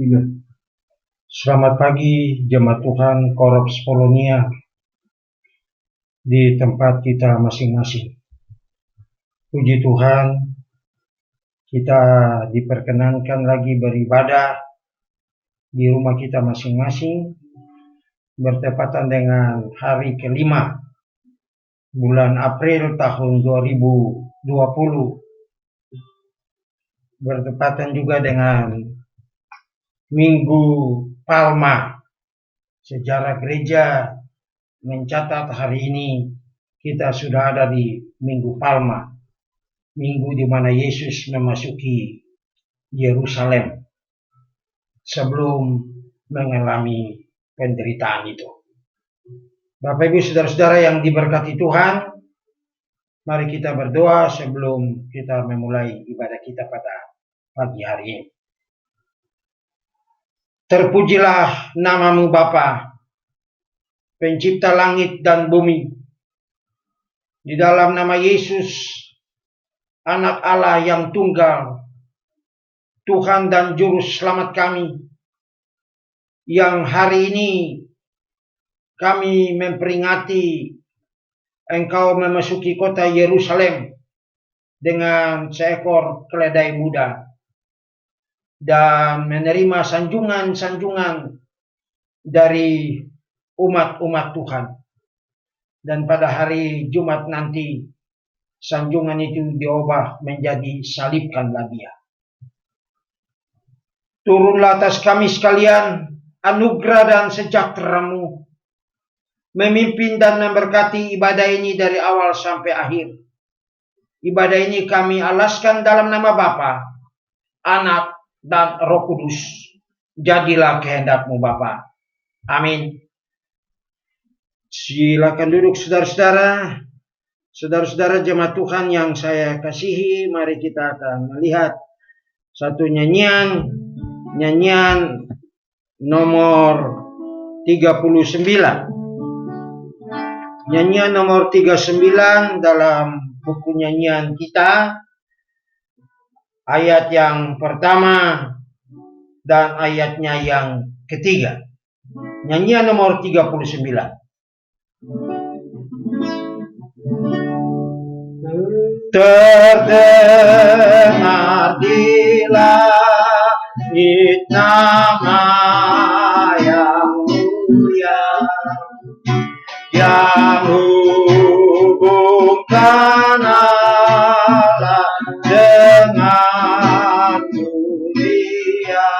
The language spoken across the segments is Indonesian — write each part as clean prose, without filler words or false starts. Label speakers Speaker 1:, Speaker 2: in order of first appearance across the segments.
Speaker 1: Iya. Selamat pagi jemaat Tuhan Korps Polonia di tempat kita masing-masing. Puji Tuhan, kita diperkenankan lagi beribadah di rumah kita masing-masing bertepatan dengan hari kelima bulan April tahun 2020, bertepatan juga dengan Minggu Palma. Sejarah gereja mencatat hari ini kita sudah ada di Minggu Palma, minggu di mana Yesus memasuki Yerusalem sebelum mengalami penderitaan itu. Bapak Ibu Saudara-saudara yang diberkati Tuhan, mari kita berdoa sebelum kita memulai ibadah kita pada pagi hari ini. Terpujilah namamu Bapa, pencipta langit dan bumi. Di dalam nama Yesus, Anak Allah yang tunggal, Tuhan dan Juru Selamat kami, yang hari ini kami memperingati Engkau memasuki kota Yerusalem dengan seekor keledai muda dan menerima sanjungan-sanjungan dari umat-umat Tuhan. Dan pada hari Jumat nanti, sanjungan itu diubah menjadi salibkanlah dia. Turunlah atas kami sekalian anugerah dan sejahtera-Mu, memimpin dan memberkati ibadah ini dari awal sampai akhir. Ibadah ini kami alaskan dalam nama Bapa, Anak, dan Roh Kudus. Jadilah kehendak-Mu Bapa. Amin. Silakan duduk saudara-saudara. Saudara-saudara jemaat Tuhan yang saya kasihi, mari kita akan melihat satu nyanyian nomor 39. Nyanyian nomor 39 dalam buku nyanyian kita, ayat yang pertama dan ayatnya yang ketiga. Nyanyian nomor 39. Terdengar di langit nama yang mulia, yang hubungkan Allah dengan dunia.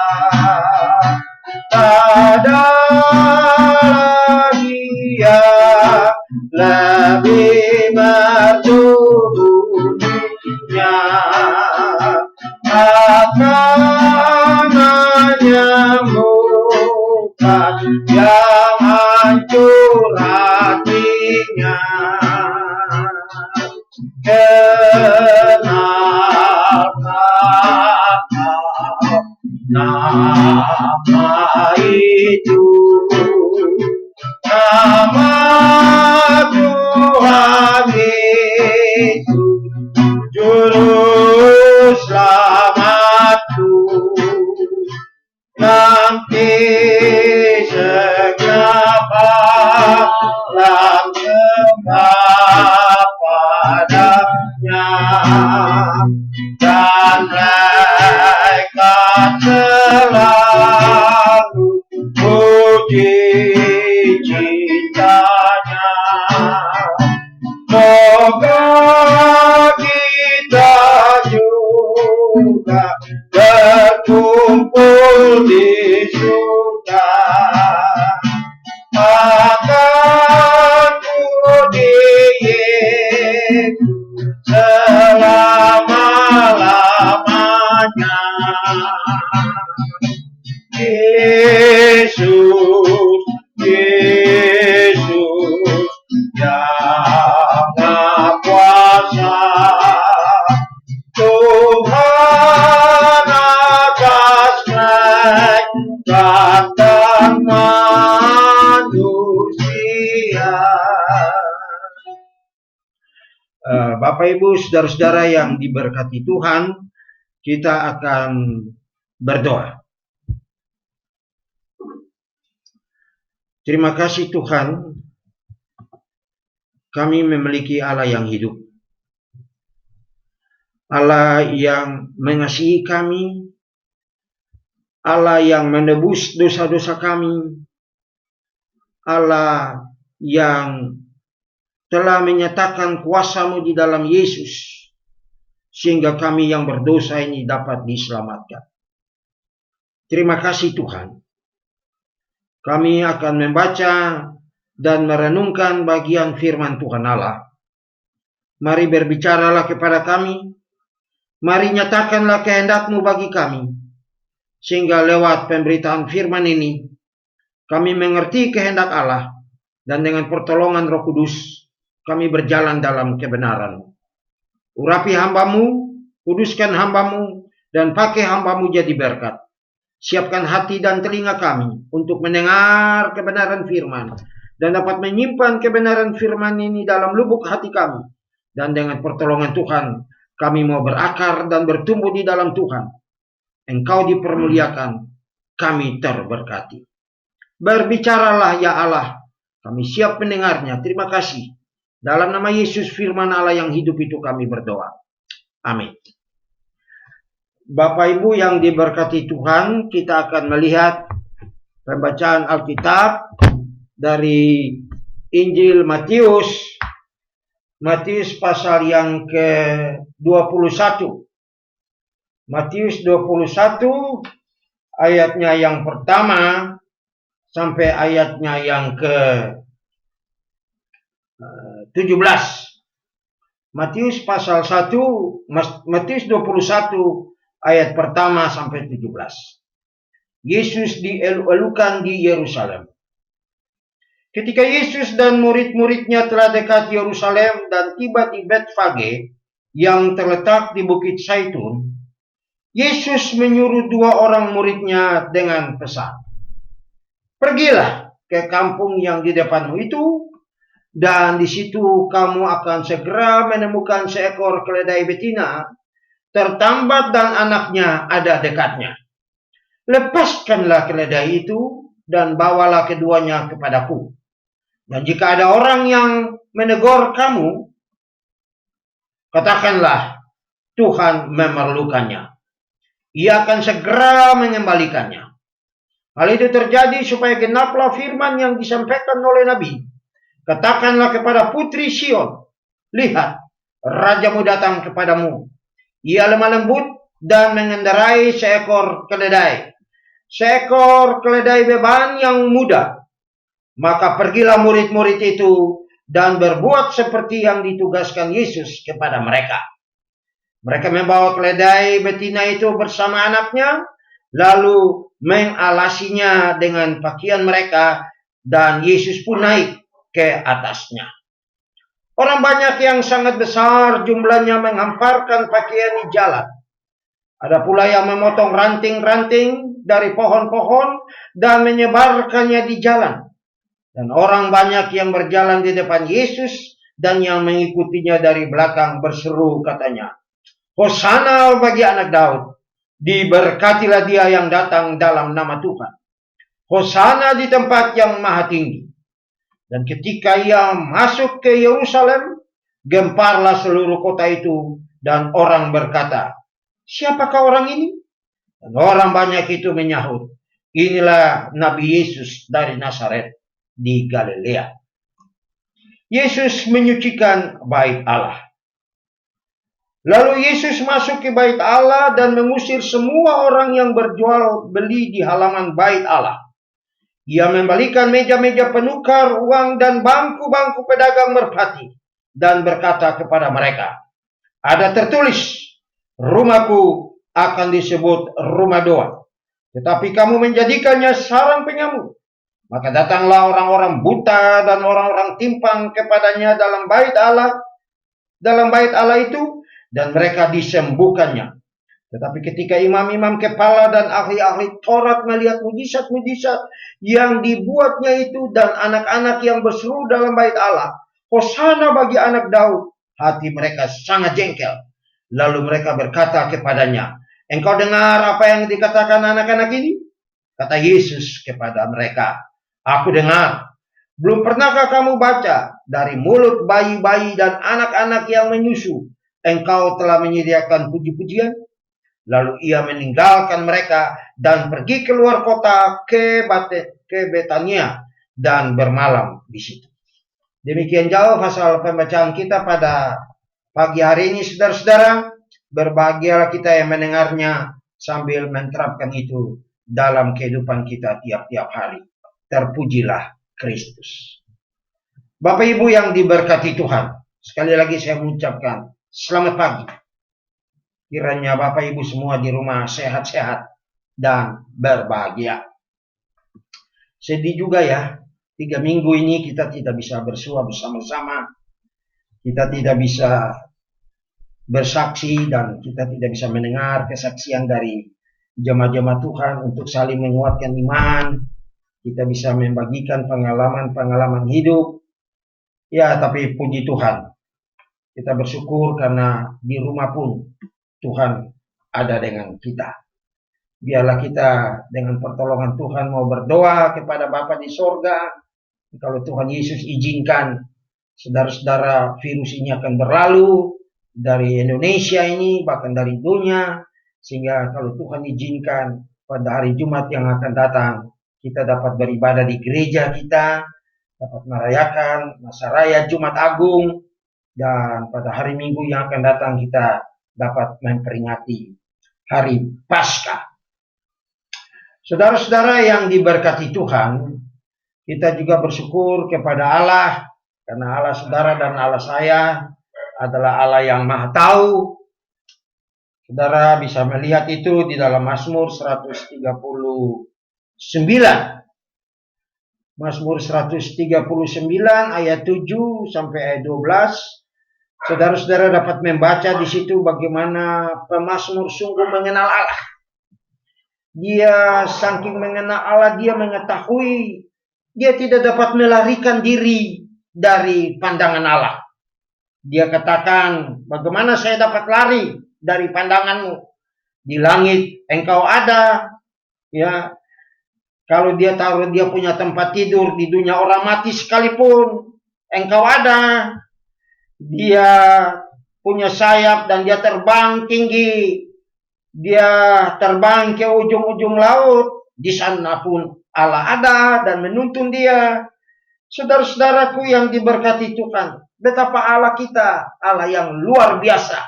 Speaker 1: Tak ada lagi yang lebih merdu dunia, akan menyembuhkan yang hancur hatinya. Kenalkan nama itu, nama Tuhan Yesus, Juru Selamatku. Nanti segala palang sembah padanya, dan malaikat selalu puji cintanya. Moga kita juga berkumpul di surga, akan puji Yesus selama-lamanya. Yesus, Yesus yang Maha Kuasa, Tuhan atas mereka dan manusia. Bapak Ibu saudara-saudara yang diberkati Tuhan, kita akan berdoa. Terima kasih Tuhan, kami memiliki Allah yang hidup. Allah yang mengasihi kami, Allah yang menebus dosa-dosa kami, Allah yang telah menyatakan kuasa-Mu di dalam Yesus, sehingga kami yang berdosa ini dapat diselamatkan. Terima kasih Tuhan. Kami akan membaca dan merenungkan bagian firman Tuhan Allah. Mari berbicaralah kepada kami. Mari nyatakanlah kehendak-Mu bagi kami. Sehingga lewat pemberitaan firman ini, kami mengerti kehendak Allah. Dan dengan pertolongan Roh Kudus, kami berjalan dalam kebenaran. Urapi hamba-Mu, kuduskan hamba-Mu, dan pakai hamba-Mu jadi berkat. Siapkan hati dan telinga kami untuk mendengar kebenaran firman. Dan dapat menyimpan kebenaran firman ini dalam lubuk hati kami. Dan dengan pertolongan Tuhan, kami mau berakar dan bertumbuh di dalam Tuhan. Engkau dipermuliakan, kami terberkati. Berbicaralah ya Allah, kami siap mendengarnya. Terima kasih. Dalam nama Yesus firman Allah yang hidup itu kami berdoa. Amin. Bapak Ibu yang diberkati Tuhan, kita akan melihat pembacaan Alkitab dari Injil Matius. Matius pasal yang ke-21. Matius 21 ayatnya yang pertama sampai ayatnya yang ke-17. Matius pasal 1, Matius 21 ayat pertama sampai 17. Yesus dielu-elukan di Yerusalem. Ketika Yesus dan murid-muridnya telah dekat Yerusalem dan tiba di Betfage yang terletak di Bukit Zaitun, Yesus menyuruh 2 orang muridnya dengan pesan, "Pergilah ke kampung yang di depanmu itu, dan di situ kamu akan segera menemukan seekor keledai betina tertambat dan anaknya ada dekatnya. Lepaskanlah keledai itu dan bawalah keduanya kepadaku. Dan jika ada orang yang menegur kamu, katakanlah, Tuhan memerlukannya. Ia akan segera mengembalikannya." Hal itu terjadi supaya genaplah firman yang disampaikan oleh Nabi. "Katakanlah kepada putri Sion, lihat, rajamu datang kepadamu. Ia lemah lembut dan mengendarai seekor keledai beban yang muda." Maka pergilah murid-murid itu dan berbuat seperti yang ditugaskan Yesus kepada mereka. Mereka membawa keledai betina itu bersama anaknya, lalu mengalasinya dengan pakaian mereka, dan Yesus pun naik ke atasnya. Orang banyak yang sangat besar jumlahnya menghamparkan pakaian di jalan. Ada pula yang memotong ranting-ranting dari pohon-pohon dan menyebarkannya di jalan. Dan orang banyak yang berjalan di depan Yesus dan yang mengikutinya dari belakang berseru katanya, "Hosana bagi anak Daud, diberkatilah dia yang datang dalam nama Tuhan. Hosana di tempat yang maha tinggi." Dan ketika ia masuk ke Yerusalem, gemparlah seluruh kota itu, dan orang berkata, "Siapakah orang ini?" Dan orang banyak itu menyahut, "Inilah Nabi Yesus dari Nazaret di Galilea." Yesus menyucikan bait Allah. Lalu Yesus masuk ke bait Allah dan mengusir semua orang yang berjual beli di halaman bait Allah. Ia membalikan meja-meja penukar uang dan bangku-bangku pedagang merpati dan berkata kepada mereka, "Ada tertulis, rumahku akan disebut rumah doa, tetapi kamu menjadikannya sarang penyamun." Maka datanglah orang-orang buta dan orang-orang timpang kepadanya dalam bait Allah itu, dan mereka disembuhkannya. Tetapi ketika imam-imam kepala dan ahli-ahli Taurat melihat mujizat-mujizat yang dibuatnya itu dan anak-anak yang berseru dalam bait Allah, "Hosana bagi anak Daud," hati mereka sangat jengkel. Lalu mereka berkata kepadanya, "Engkau dengar apa yang dikatakan anak-anak ini?" Kata Yesus kepada mereka, Aku dengar. Belum pernahkah kamu baca dari mulut bayi-bayi dan anak-anak yang menyusu, engkau telah menyediakan puji-pujian? Lalu ia meninggalkan mereka dan pergi keluar kota ke Betania dan bermalam di situ. Demikian jauh hasil pembacaan kita pada pagi hari ini, saudara-saudara. Berbahagialah kita yang mendengarnya sambil menerapkan itu dalam kehidupan kita tiap-tiap hari. Terpujilah Kristus. Bapak Ibu yang diberkati Tuhan, sekali lagi saya mengucapkan selamat pagi. Kiranya Bapak Ibu semua di rumah sehat-sehat dan berbahagia. Sedih juga ya, 3 minggu ini kita tidak bisa bersua bersama-sama. Kita tidak bisa bersaksi dan kita tidak bisa mendengar kesaksian dari jemaat-jemaat Tuhan untuk saling menguatkan iman. Kita bisa membagikan pengalaman-pengalaman hidup. Ya, tapi puji Tuhan. Kita bersyukur karena di rumah pun Tuhan ada dengan kita. Biarlah kita dengan pertolongan Tuhan mau berdoa kepada Bapa di sorga. Kalau Tuhan Yesus izinkan, saudara-saudara, virus ini akan berlalu dari Indonesia ini, bahkan dari dunia. Sehingga kalau Tuhan izinkan, pada hari Jumat yang akan datang, kita dapat beribadah di gereja kita, dapat merayakan masa raya Jumat Agung, dan pada hari Minggu yang akan datang kita dapat memperingati hari Paskah. Saudara-saudara yang diberkati Tuhan, kita juga bersyukur kepada Allah, karena Allah saudara dan Allah saya adalah Allah yang Maha Tahu. Saudara bisa melihat itu di dalam Mazmur 139. Mazmur 139 ayat 7 sampai ayat 12. Saudara-saudara dapat membaca di situ bagaimana pemazmur sungguh mengenal Allah. Dia saking mengenal Allah, dia mengetahui dia tidak dapat melarikan diri dari pandangan Allah. Dia katakan, bagaimana saya dapat lari dari pandanganmu? Di langit engkau ada, ya. Kalau dia taruh dia punya tempat tidur di dunia orang mati sekalipun, engkau ada. Dia punya sayap dan dia terbang tinggi. Dia terbang ke ujung-ujung laut. Di sana pun Allah ada dan menuntun dia. Saudara-saudaraku yang diberkati Tuhan, betapa Allah kita, Allah yang luar biasa.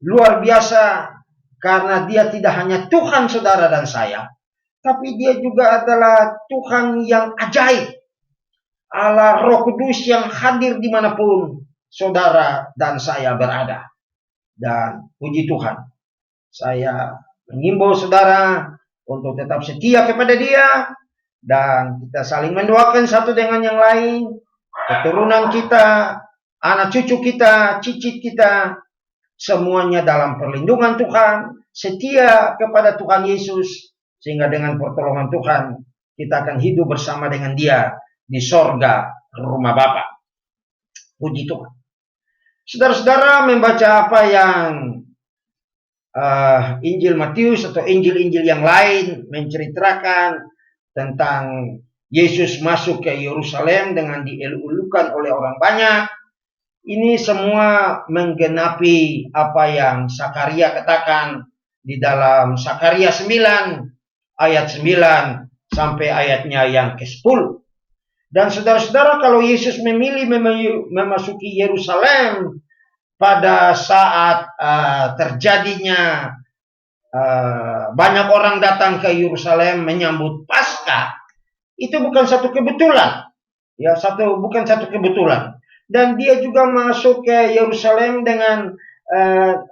Speaker 1: Luar biasa karena dia tidak hanya Tuhan saudara dan saya, tapi dia juga adalah Tuhan yang ajaib. Allah Roh Kudus yang hadir dimanapun saudara dan saya berada. Dan puji Tuhan, saya mengimbau saudara untuk tetap setia kepada dia. Dan kita saling mendoakan satu dengan yang lain. Keturunan kita, anak cucu kita, cicit kita, semuanya dalam perlindungan Tuhan. Setia kepada Tuhan Yesus. Sehingga dengan pertolongan Tuhan, kita akan hidup bersama dengan dia di sorga rumah Bapa. Puji Tuhan. Saudara-saudara membaca apa yang Injil Matius atau Injil-Injil yang lain menceritakan tentang Yesus masuk ke Yerusalem dengan dielulukan oleh orang banyak. Ini semua menggenapi apa yang Sakaria katakan di dalam Sakaria 9 ayat 9 sampai ayatnya yang ke-10. Dan saudara-saudara, kalau Yesus memilih memasuki Yerusalem pada saat terjadinya banyak orang datang ke Yerusalem menyambut Paskah, itu bukan satu kebetulan. Ya, bukan satu kebetulan. Dan dia juga masuk ke Yerusalem dengan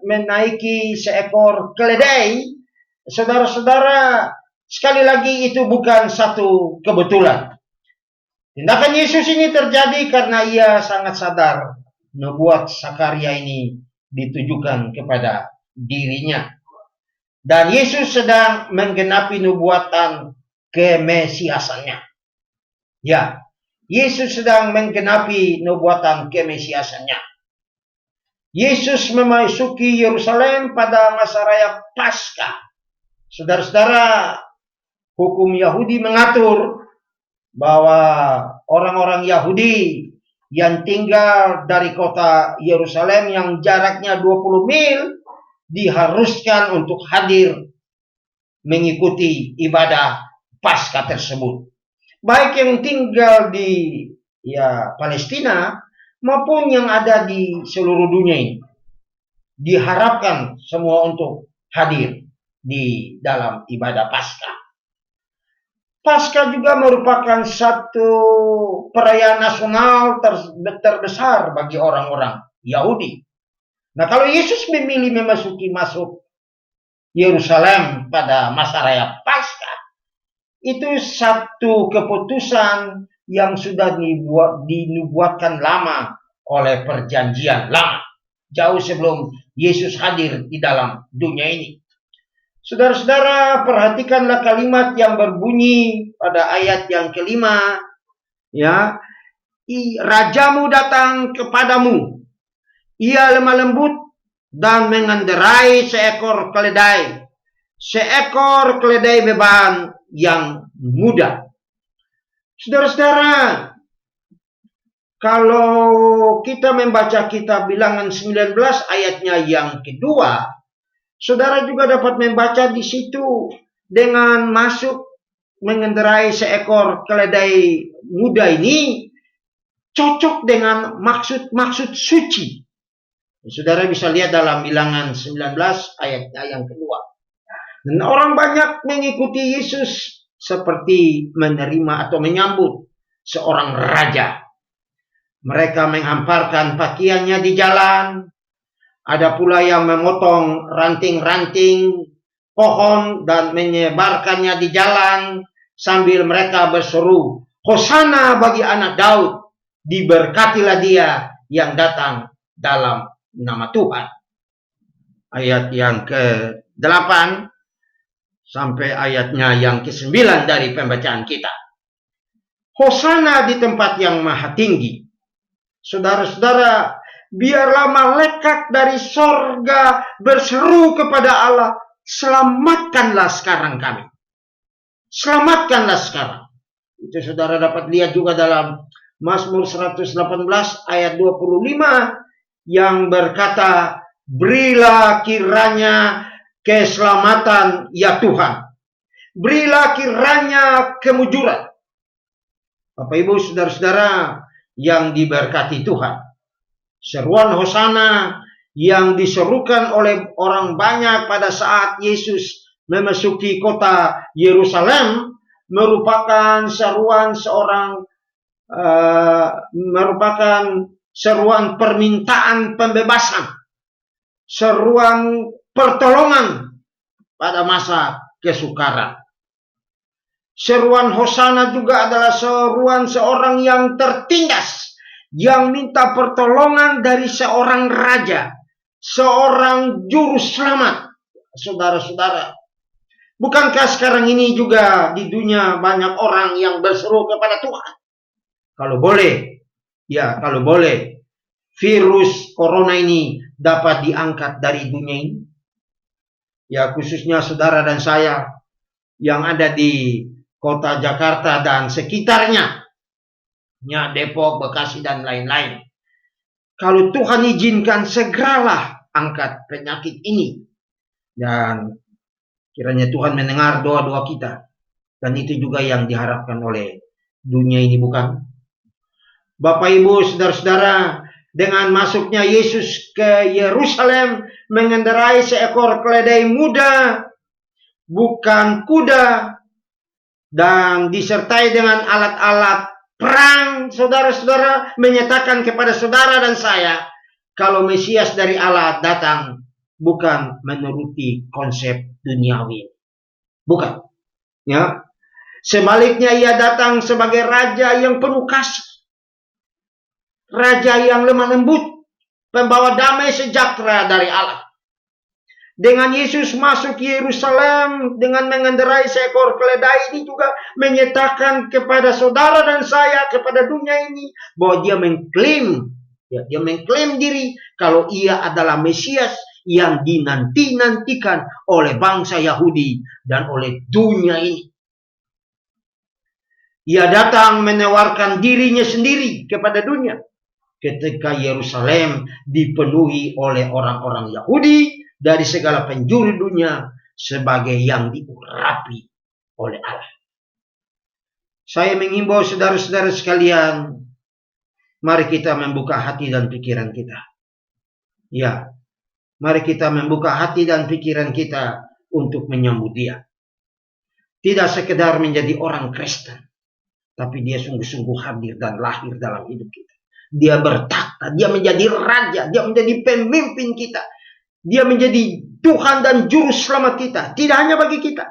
Speaker 1: menaiki seekor keledai. Saudara-saudara, sekali lagi itu bukan satu kebetulan. Tindakan Yesus ini terjadi karena ia sangat sadar nubuat Sakaria ini ditujukan kepada dirinya. Dan Yesus sedang menggenapi nubuatan kemesiasannya. Ya, Yesus sedang menggenapi nubuatan kemesiasannya. Yesus memasuki Yerusalem pada masa raya Paskah. Saudara-saudara, hukum Yahudi mengatur bahwa orang-orang Yahudi yang tinggal dari kota Yerusalem yang jaraknya 20 mil diharuskan untuk hadir mengikuti ibadah Paskah tersebut. Baik yang tinggal di Palestina maupun yang ada di seluruh dunia ini. Diharapkan semua untuk hadir di dalam ibadah Paskah. Paskah juga merupakan satu perayaan nasional terbesar bagi orang-orang Yahudi. Nah, kalau Yesus memilih masuk Yerusalem pada masa raya Paskah, itu satu keputusan yang sudah dinubuatkan lama oleh perjanjian lama, jauh sebelum Yesus hadir di dalam dunia ini. Saudara-saudara, perhatikanlah kalimat yang berbunyi pada ayat yang kelima, ya, rajamu datang kepadamu, ia lemah lembut dan mengendarai seekor keledai beban yang muda. Saudara-saudara, kalau kita membaca kitab Bilangan 19 ayatnya yang kedua, saudara juga dapat membaca di situ dengan masuk mengendarai seekor keledai muda ini cocok dengan maksud-maksud suci. Saudara bisa lihat dalam Bilangan 19 ayatnya yang kedua. Dan orang banyak mengikuti Yesus seperti menerima atau menyambut seorang raja. Mereka menghamparkan pakaiannya di jalan. Ada pula yang memotong ranting-ranting pohon dan menyebarkannya di jalan sambil mereka berseru, Hosana bagi anak Daud, diberkatilah dia yang datang dalam nama Tuhan. Ayat yang ke-8 sampai ayatnya yang ke-9 dari pembacaan kita. Hosana di tempat yang maha tinggi. Saudara-saudara, biarlah malaikat dari sorga berseru kepada Allah, selamatkanlah sekarang kami. Selamatkanlah sekarang. Itu saudara dapat lihat juga dalam Mazmur 118 ayat 25 yang berkata, berilah kiranya keselamatan ya Tuhan. Berilah kiranya kemujuran. Bapak Ibu saudara-saudara yang diberkati Tuhan. Seruan Hosana yang diserukan oleh orang banyak pada saat Yesus memasuki kota Yerusalem merupakan seruan permintaan pembebasan, seruan pertolongan pada masa kesukaran. Seruan Hosana juga adalah seruan seorang yang tertindas, yang minta pertolongan dari seorang raja, seorang juru selamat. Saudara-saudara, bukankah sekarang ini juga di dunia banyak orang yang berseru kepada Tuhan? Kalau boleh, virus corona ini dapat diangkat dari dunia ini. Ya, khususnya saudara dan saya yang ada di kota Jakarta dan sekitarnya, ya, Depok, Bekasi, dan lain-lain. Kalau Tuhan izinkan, segeralah angkat penyakit ini. Dan kiranya Tuhan mendengar doa-doa kita. Dan itu juga yang diharapkan oleh dunia ini, bukan? Bapak Ibu, saudara-saudara, dengan masuknya Yesus ke Yerusalem mengendarai seekor keledai muda, bukan kuda, dan disertai dengan alat-alat perang, saudara-saudara, menyatakan kepada saudara dan saya, kalau Mesias dari Allah datang bukan menuruti konsep duniawi. Bukan. Ya. Sebaliknya ia datang sebagai raja yang penuh kasih. Raja yang lemah lembut, pembawa damai sejahtera dari Allah. Dengan Yesus masuk Yerusalem dengan mengendarai seekor keledai ini juga menyatakan kepada saudara dan saya, kepada dunia ini, bahwa dia mengklaim diri kalau ia adalah Mesias yang dinanti-nantikan oleh bangsa Yahudi dan oleh dunia ini. Ia datang menawarkan dirinya sendiri kepada dunia ketika Yerusalem dipenuhi oleh orang-orang Yahudi dari segala penjuru dunia sebagai yang diurapi oleh Allah. Saya mengimbau saudara-saudara sekalian, mari kita membuka hati dan pikiran kita. Ya, mari kita membuka hati dan pikiran kita untuk menyambut Dia. Tidak sekedar menjadi orang Kristen, tapi dia sungguh-sungguh hadir dan lahir dalam hidup kita. Dia bertakhta, dia menjadi raja, dia menjadi pemimpin kita. Dia menjadi Tuhan dan juru selamat kita. Tidak hanya bagi kita,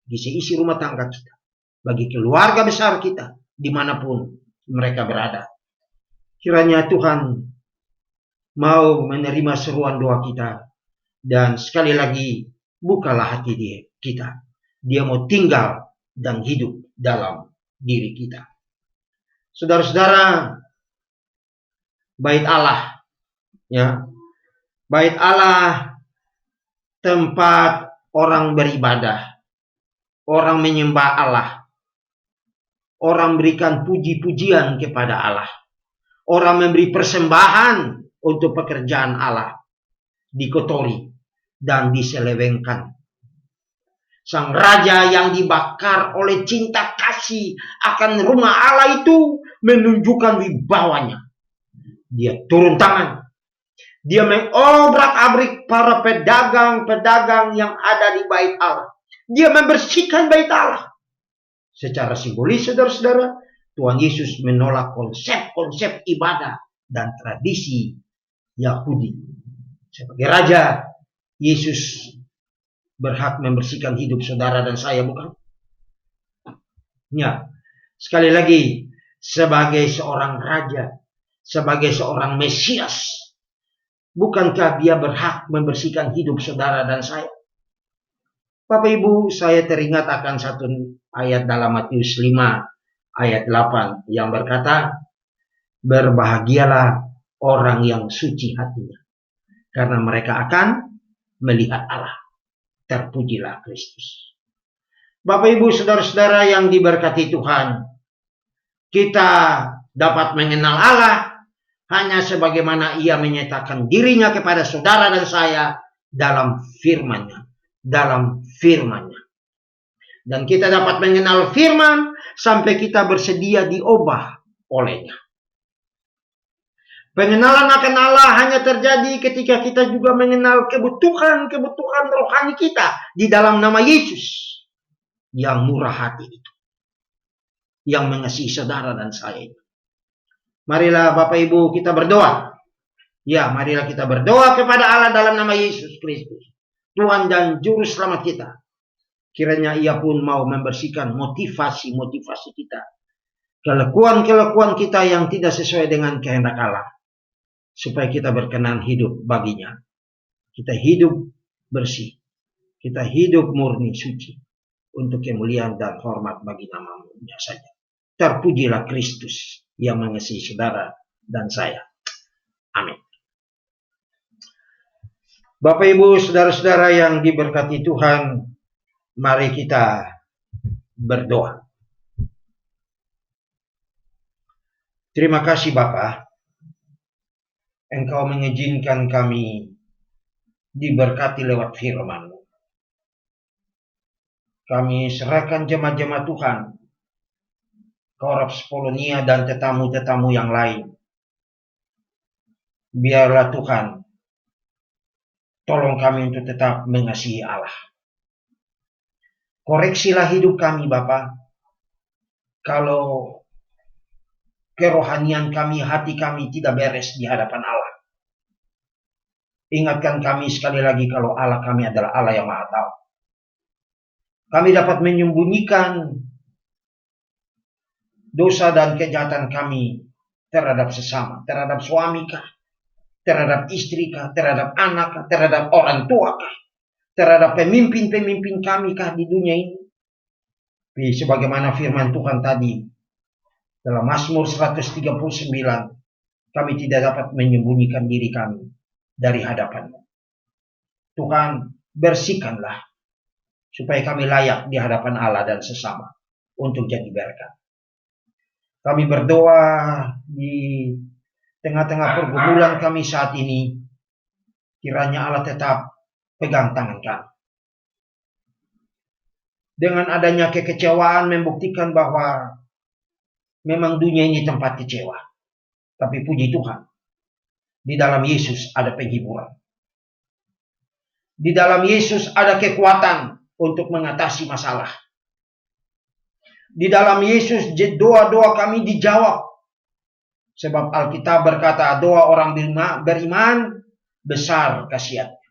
Speaker 1: di seisi rumah tangga kita, bagi keluarga besar kita, dimanapun mereka berada. Kiranya Tuhan mau menerima seruan doa kita. Dan sekali lagi, bukalah hati kita. Dia mau tinggal dan hidup dalam diri kita. Saudara-saudara, bait Allah, ya, bait Allah tempat orang beribadah, orang menyembah Allah, orang berikan puji-pujian kepada Allah, orang memberi persembahan untuk pekerjaan Allah, dikotori dan diselewengkan. Sang raja yang dibakar oleh cinta kasih akan rumah Allah itu menunjukkan wibawanya. Dia turun tangan. Dia mengobrak-abrik para pedagang-pedagang yang ada di bait Allah. Dia membersihkan bait Allah. Secara simbolis, saudara-saudara, Tuhan Yesus menolak konsep-konsep ibadah dan tradisi Yahudi. Sebagai raja, Yesus berhak membersihkan hidup saudara dan saya, bukan? Ya, sekali lagi, sebagai seorang raja, sebagai seorang Mesias, bukankah dia berhak membersihkan hidup saudara dan saya? Bapak Ibu, saya teringat akan satu ayat dalam Matius 5 ayat 8 yang berkata, berbahagialah orang yang suci hatinya, karena mereka akan melihat Allah. Terpujilah Kristus. Bapak Ibu saudara-saudara yang diberkati Tuhan, kita dapat mengenal Allah hanya sebagaimana Ia menyatakan dirinya kepada saudara dan saya dalam firman-Nya, Dan kita dapat mengenal firman sampai kita bersedia diubah olehnya. Pengenalan akan Allah hanya terjadi ketika kita juga mengenal kebutuhan rohani kita di dalam nama Yesus yang murah hati itu, yang mengasihi saudara dan saya. Marilah Bapak Ibu kita berdoa. Ya, marilah kita berdoa kepada Allah dalam nama Yesus Kristus, Tuhan dan Juru Selamat kita. Kiranya Ia pun mau membersihkan motivasi kita, kelakuan kita yang tidak sesuai dengan kehendak Allah, supaya kita berkenan hidup baginya. Kita hidup bersih, kita hidup murni suci, untuk kemuliaan dan hormat bagi nama-Nya saja. Terpujilah Kristus yang mengasihi saudara dan saya. Amin. Bapak Ibu saudara-saudara yang diberkati Tuhan, mari kita berdoa. Terima kasih Bapa, Engkau mengizinkan kami diberkati lewat firman-Mu. Kami serahkan jemaat-jemaat Tuhan, Koraps Polonia dan tetamu-tetamu yang lain. Biarlah Tuhan, tolong kami untuk tetap mengasihi Allah. Koreksilah hidup kami Bapa, kalau kerohanian kami, hati kami tidak beres di hadapan Allah. Ingatkan kami sekali lagi kalau Allah kami adalah Allah yang Maha Tahu. Kami dapat menyembunyikan dosa dan kejahatan kami terhadap sesama, terhadap suami kah, terhadap istri kah, terhadap anak kah, terhadap orang tua kah, terhadap pemimpin-pemimpin kami kah di dunia ini. Tapi sebagaimana firman Tuhan tadi dalam Mazmur 139, kami tidak dapat menyembunyikan diri kami dari hadapan-Mu. Tuhan, bersihkanlah supaya kami layak di hadapan Allah dan sesama untuk jadi berkat. Kami berdoa di tengah-tengah pergumulan kami saat ini, kiranya Allah tetap pegang tangan kami. Dengan adanya kekecewaan membuktikan bahwa memang dunia ini tempat kecewa. Tapi puji Tuhan, di dalam Yesus ada penghiburan. Di dalam Yesus ada kekuatan untuk mengatasi masalah. Di dalam Yesus doa-doa kami dijawab. Sebab Alkitab berkata doa orang beriman besar khasiatnya.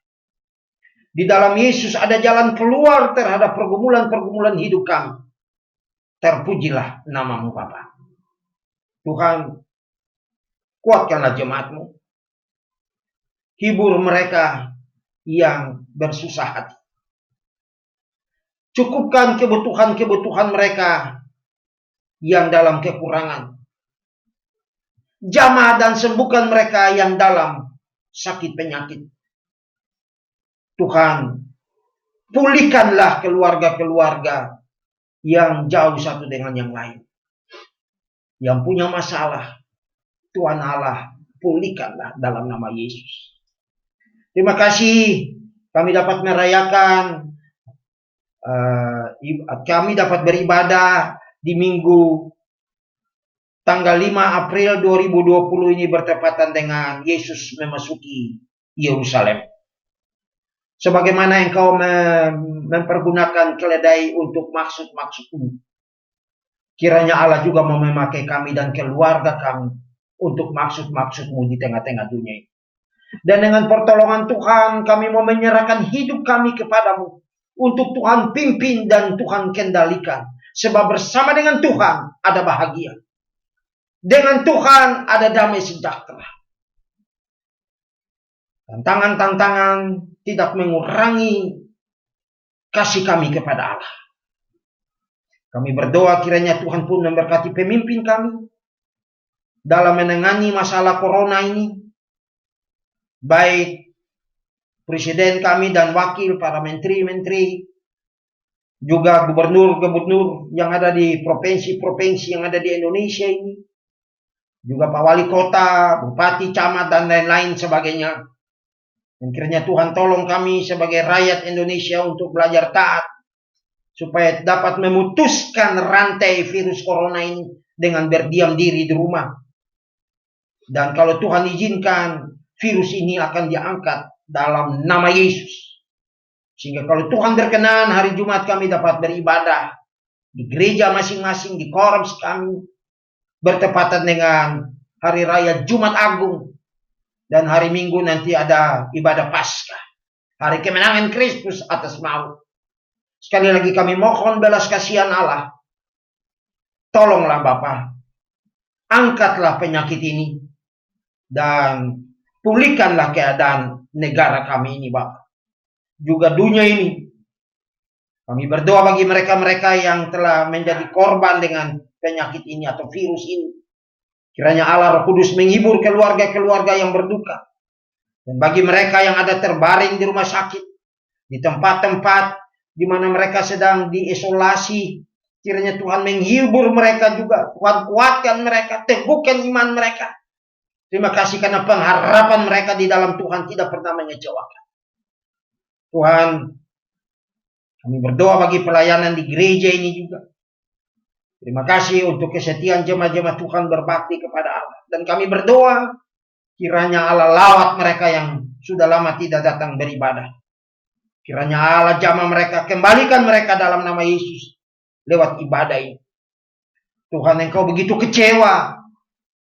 Speaker 1: Di dalam Yesus ada jalan keluar terhadap pergumulan-pergumulan hidup kami. Terpujilah namamu Bapa. Tuhan, kuatkanlah jemaat-Mu. Hibur mereka yang bersusah hati. Cukupkan kebutuhan-kebutuhan mereka yang dalam kekurangan. Jamah dan sembuhkan mereka yang dalam sakit penyakit. Tuhan, pulihkanlah keluarga-keluarga yang jauh satu dengan yang lain. Yang punya masalah, Tuhan Allah, pulihkanlah dalam nama Yesus. Terima kasih kami dapat merayakan, kami dapat beribadah di minggu tanggal 5 April 2020 ini bertepatan dengan Yesus memasuki Yerusalem. Sebagaimana engkau mempergunakan keledai untuk maksud-maksud-Mu, kiranya Allah juga mau memakai kami dan keluarga kami untuk maksud-maksud-Mu di tengah-tengah dunia ini. Dan dengan pertolongan Tuhan, kami mau menyerahkan hidup kami kepadamu. Untuk Tuhan pimpin dan Tuhan kendalikan. Sebab bersama dengan Tuhan ada bahagia. Dengan Tuhan ada damai sejahtera. Tantangan-tantangan tidak mengurangi kasih kami kepada Allah. Kami berdoa kiranya Tuhan pun memberkati pemimpin kami dalam menangani masalah corona ini. Baik presiden kami dan wakil, para menteri-menteri, juga gubernur-gubernur yang ada di provinsi-provinsi yang ada di Indonesia ini, juga Pak Wali Kota, Bupati, Camat, dan lain-lain sebagainya. Dan kiranya Tuhan tolong kami sebagai rakyat Indonesia untuk belajar taat, supaya dapat memutuskan rantai virus corona ini dengan berdiam diri di rumah. Dan kalau Tuhan izinkan, virus ini akan diangkat dalam nama Yesus. Sehingga kalau Tuhan berkenan, hari Jumat kami dapat beribadah di gereja masing-masing, di korps kami, bertepatan dengan hari raya Jumat Agung. Dan hari Minggu nanti ada ibadah Paskah, hari kemenangan Kristus atas maut. Sekali lagi kami mohon belas kasihan Allah. Tolonglah Bapa, angkatlah penyakit ini dan pulihkanlah keadaan negara kami ini, Bapak. Juga dunia ini. Kami berdoa bagi mereka-mereka yang telah menjadi korban dengan penyakit ini atau virus ini. Kiranya Allah Roh Kudus menghibur keluarga-keluarga yang berduka. Dan bagi mereka yang ada terbaring di rumah sakit, di tempat-tempat di mana mereka sedang diisolasi, kiranya Tuhan menghibur mereka juga. Tuhan kuatkan mereka, teguhkan iman mereka. Terima kasih karena pengharapan mereka di dalam Tuhan tidak pernah mengecewakan. Tuhan, kami berdoa bagi pelayanan di gereja ini juga. Terima kasih untuk kesetiaan jemaat-jemaat Tuhan berbakti kepada Allah. Dan kami berdoa, kiranya Allah lawat mereka yang sudah lama tidak datang beribadah. Kiranya Allah jamah mereka, kembalikan mereka dalam nama Yesus lewat ibadah ini. Tuhan, Engkau begitu kecewa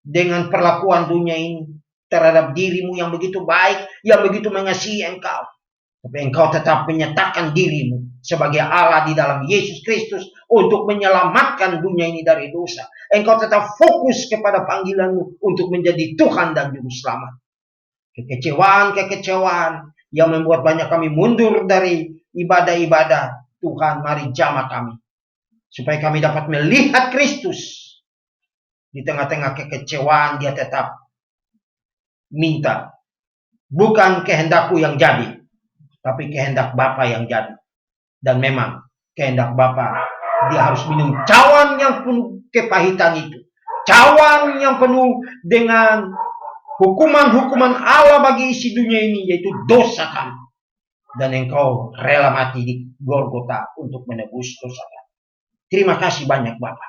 Speaker 1: dengan perlakuan dunia ini terhadap dirimu yang begitu baik, yang begitu mengasihi Engkau. Tapi Engkau tetap menyatakan dirimu sebagai Allah di dalam Yesus Kristus untuk menyelamatkan dunia ini dari dosa. Engkau tetap fokus kepada panggilanmu untuk menjadi Tuhan dan Juru Selamat. Kekecewaan yang membuat banyak kami mundur dari ibadah-ibadah, Tuhan mari jamah kami. Supaya kami dapat melihat Kristus. Di tengah-tengah kekecewaan dia tetap minta. Bukan kehendakku yang jadi, tapi kehendak Bapa yang jadi. Dan memang kehendak Bapa Dia harus minum cawan yang penuh kepahitan itu. Cawan yang penuh dengan hukuman-hukuman Allah bagi isi dunia ini, yaitu dosa kami. Dan engkau rela mati di Golgota untuk menebus dosa kami. Terima kasih banyak Bapa.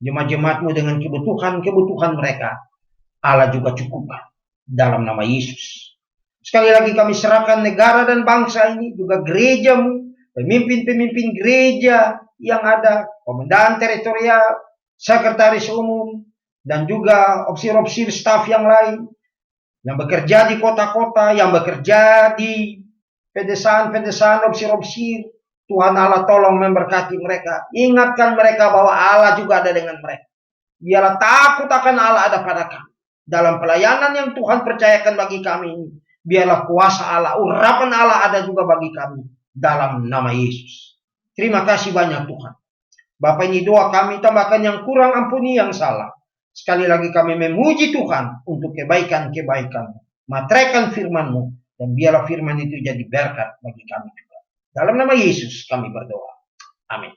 Speaker 1: Jemaat-jemaatmu dengan kebutuhan-kebutuhan mereka, Allah juga cukupkan dalam nama Yesus. Sekali lagi kami serahkan negara dan bangsa ini, juga gerejamu, pemimpin-pemimpin gereja yang ada, komandan teritorial, sekretaris umum, dan juga opsir-opsir staf yang lain, yang bekerja di kota-kota, yang bekerja di pedesaan-pedesaan, opsir-opsir. Tuhan Allah tolong memberkati mereka. Ingatkan mereka bahwa Allah juga ada dengan mereka. Biarlah takut akan Allah ada pada kami. Dalam pelayanan yang Tuhan percayakan bagi kami ini, biarlah kuasa Allah, urapan Allah ada juga bagi kami. Dalam nama Yesus. Terima kasih banyak Tuhan. Bapak, ini doa kami, tambahkan yang kurang, ampuni yang salah. Sekali lagi kami memuji Tuhan untuk kebaikan-kebaikan-Mu. Materaikan firman-Mu, dan biarlah firman itu jadi berkat bagi kami juga. Dalam nama Yesus kami berdoa. Amin.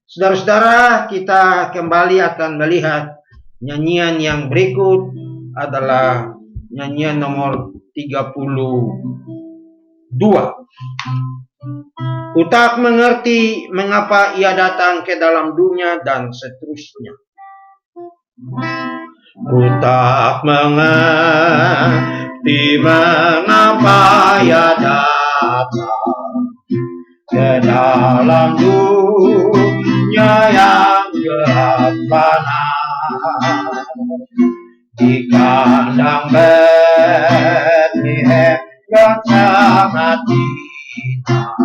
Speaker 1: Saudara-saudara, kita kembali akan melihat nyanyian yang berikut adalah nyanyian nomor 32. Ku tak mengerti mengapa ia datang ke dalam dunia dan seterusnya. Ku tak mengerti mengapa ia datang ke dalam dunia yang gelap panas. Di kandang Betlehem yang sangat indah,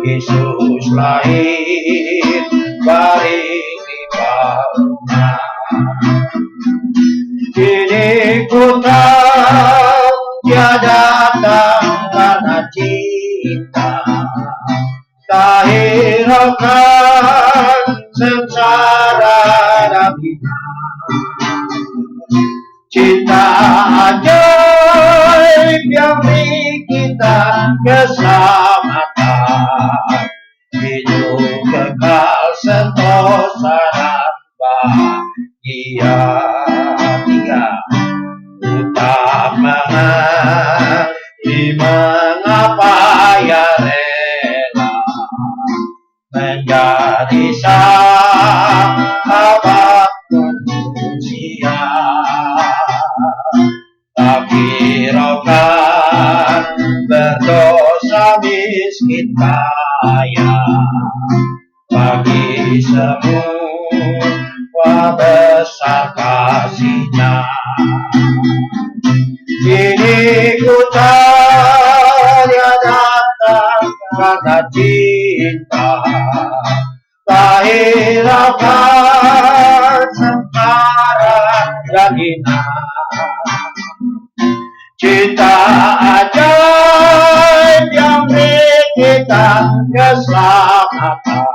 Speaker 1: Yesus lahir baring di bawahnya. Kini ku tahu dia datang karena cinta, tak hiraukan sengsara dan hina. Cinta ajaib yang beri kita keselamatan, hidup kekal sentosa dan bahagia. Ku tak mengerti mengapa ia rela menjadi sahabat manusia, tak hiraukan berdosa miskin kaya, bagi semua besar kasih-Nya. Kini ku tahu dia datang karena cinta, tak hiraukan sengsara dan hina. Cinta ajaib yang beri kita keselamatan,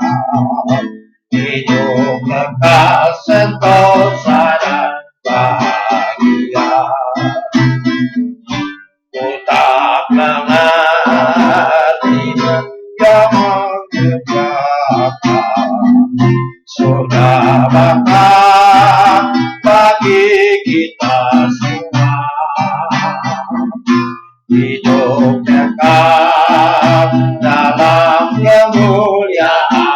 Speaker 1: hidup kekal sentosa dan bahagia. Ku tak mengerti yang mengerjakan surga Bapa bagi kita semua, hidup kekal dalam kemuliaan-Nya,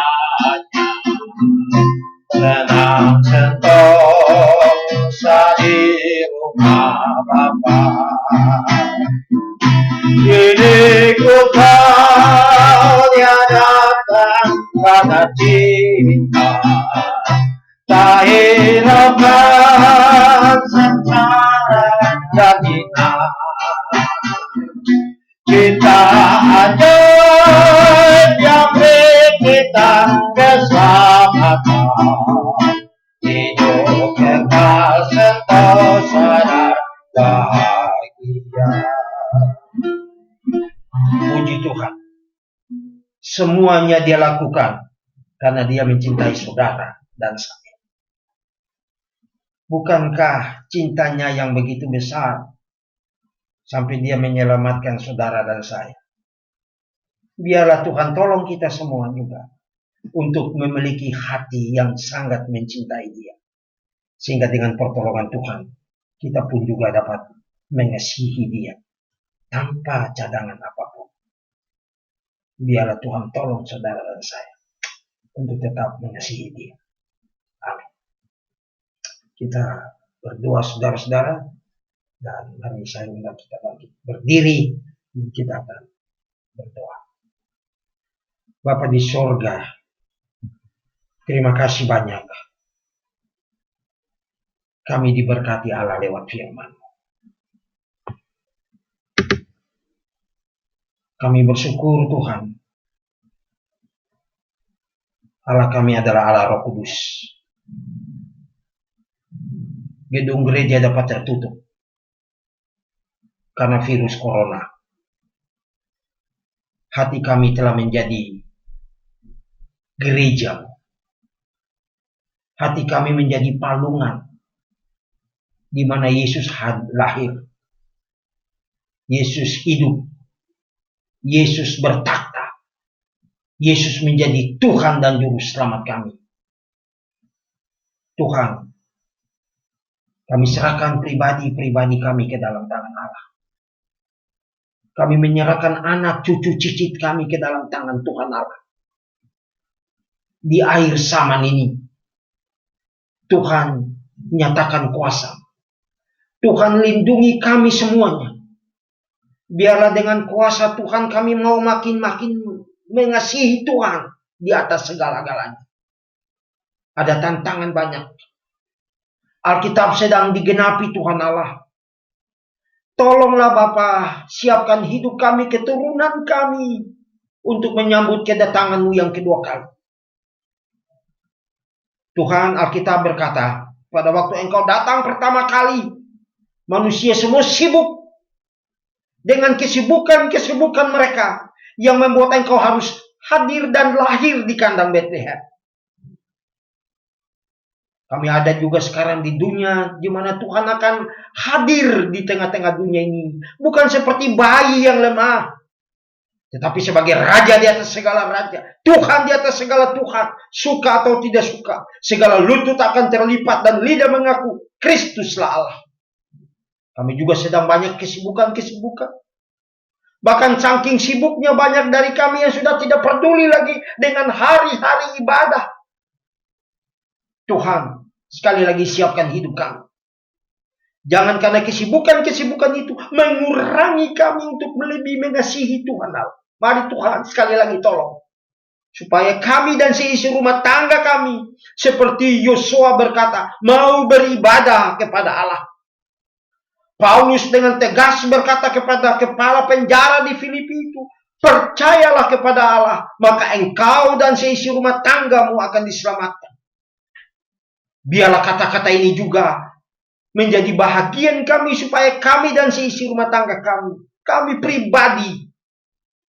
Speaker 1: senang sentosa di rumah Bapa. Kini ku tahu dia datang karena cinta, tak hiraukan sengsara dan hina. Cinta ajaib yang beri kita keselamatan, hidup kekal sentosa dan bahagia. Puji Tuhan, semuanya Dia lakukan karena Dia mencintai saudara dan saya. Bukankah cintanya yang begitu besar sampai Dia menyelamatkan saudara dan saya? Biarlah Tuhan tolong kita semua juga untuk memiliki hati yang sangat mencintai Dia. Sehingga dengan pertolongan Tuhan, kita pun juga dapat mengasihi Dia tanpa cadangan apapun. Biarlah Tuhan tolong saudara dan saya untuk tetap mengasihi Dia. Amin. Kita berdoa saudara-saudara, dan mari saya undang kita bangkit berdiri, dan kita akan berdoa. Bapa di sorga, terima kasih banyak. Kami diberkati Allah lewat firman. Kami bersyukur Tuhan, Allah kami adalah Allah Roh Kudus. Gedung gereja dapat tertutup karena virus corona. Hati kami telah menjadi gereja. Hati kami menjadi palungan di mana Yesus lahir. Yesus hidup. Yesus bertakhta. Yesus menjadi Tuhan dan Juru Selamat kami. Tuhan, kami serahkan pribadi-pribadi kami ke dalam tangan Allah. Kami menyerahkan anak, cucu, cicit kami ke dalam tangan Tuhan Allah. Di akhir zaman ini, Tuhan nyatakan kuasa. Tuhan lindungi kami semuanya. Biarlah dengan kuasa Tuhan kami mau makin-makin mengasihi Tuhan di atas segala-galanya. Ada tantangan banyak. Alkitab sedang digenapi Tuhan Allah. Tolonglah Bapa, siapkan hidup kami, keturunan kami, untuk menyambut kedatangan-Mu yang kedua kali. Tuhan, Alkitab berkata, pada waktu Engkau datang pertama kali, manusia semua sibuk dengan kesibukan-kesibukan mereka yang membuat Engkau harus hadir dan lahir di kandang Betlehem. Kami ada juga sekarang di dunia di mana Tuhan akan hadir di tengah-tengah dunia ini. Bukan seperti bayi yang lemah, tetapi sebagai raja di atas segala raja. Tuhan di atas segala Tuhan. Suka atau tidak suka, segala lutut akan terlipat dan lidah mengaku Kristuslah Allah. Kami juga sedang banyak kesibukan-kesibukan. Bahkan saking sibuknya banyak dari kami yang sudah tidak peduli lagi dengan hari-hari ibadah. Tuhan, sekali lagi siapkan hidup kami. Jangan karena kesibukan-kesibukan itu mengurangi kami untuk lebih mengasihi Tuhan Allah. Mari Tuhan, sekali lagi tolong. Supaya kami dan seisi rumah tangga kami, seperti Yosua berkata, mau beribadah kepada Allah. Paulus dengan tegas berkata kepada kepala penjara di Filipi itu, percayalah kepada Allah, maka engkau dan seisi rumah tanggamu akan diselamatkan. Biarlah kata-kata ini juga menjadi bahagian kami supaya kami dan seisi rumah tangga kami pribadi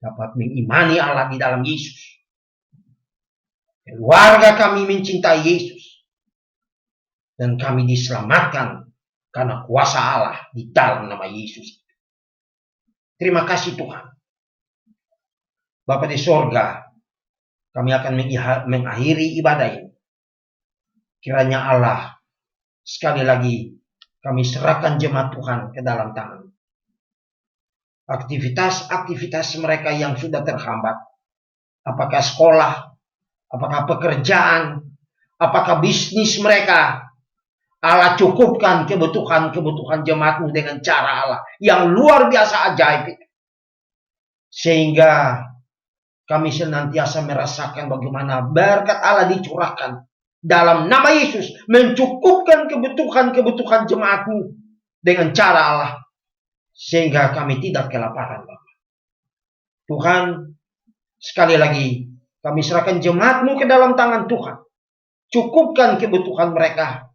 Speaker 1: dapat mengimani Allah di dalam Yesus. Keluarga kami mencintai Yesus. Dan kami diselamatkan karena kuasa Allah di dalam nama Yesus. Terima kasih Tuhan. Bapa di sorga, kami akan mengakhiri ibadah ini. Kiranya Allah, sekali lagi kami serahkan jemaat Tuhan ke dalam tangan. Aktivitas-aktivitas mereka yang sudah terhambat. Apakah sekolah, apakah pekerjaan, apakah bisnis mereka. Allah cukupkan kebutuhan jemaat-Mu dengan cara Allah yang luar biasa ajaib. Sehingga kami senantiasa merasakan bagaimana berkat Allah dicurahkan dalam nama Yesus, mencukupkan kebutuhan jemaat-Mu dengan cara Allah, sehingga kami tidak kelaparan, Bapak. Tuhan, sekali lagi kami serahkan jemaat-Mu ke dalam tangan Tuhan. Cukupkan kebutuhan mereka,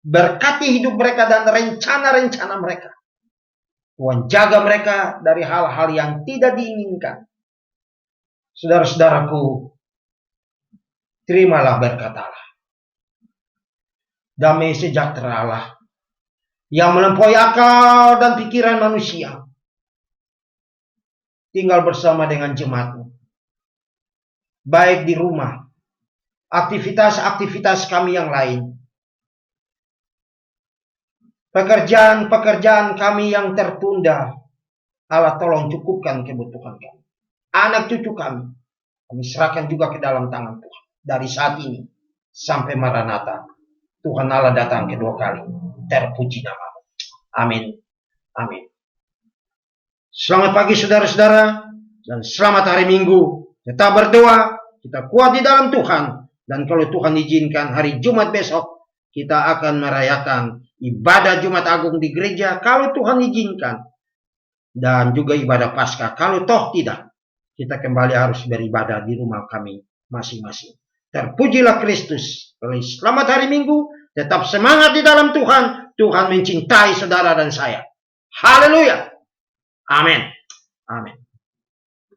Speaker 1: berkati hidup mereka dan rencana-rencana mereka. Tuhan, jaga mereka dari hal-hal yang tidak diinginkan. Saudara-saudaraku, terimalah berkat Allah. Damai sejahtera Allah yang melampaui akal dan pikiran manusia tinggal bersama dengan jemaat-Mu, baik di rumah aktivitas-aktivitas kami yang lain. Pekerjaan-pekerjaan kami yang tertunda, Allah tolong cukupkan kebutuhan kami. Anak cucu kami serahkan juga ke dalam tangan Tuhan. Dari saat ini sampai Maranatha, Tuhan Allah datang kedua kali. Terpuji nama-Mu. Amin. Amin. Selamat pagi saudara-saudara, dan selamat hari Minggu. Tetap berdoa, kita kuat di dalam Tuhan. Dan kalau Tuhan izinkan, hari Jumat besok kita akan merayakan ibadah Jumat Agung di gereja kalau Tuhan izinkan. Dan juga ibadah Paskah. Kalau toh tidak, kita kembali harus beribadah di rumah kami masing-masing. Terpujilah Kristus. Selamat hari Minggu. Tetap semangat di dalam Tuhan. Tuhan mencintai saudara dan saya. Haleluya. Amin. Amin.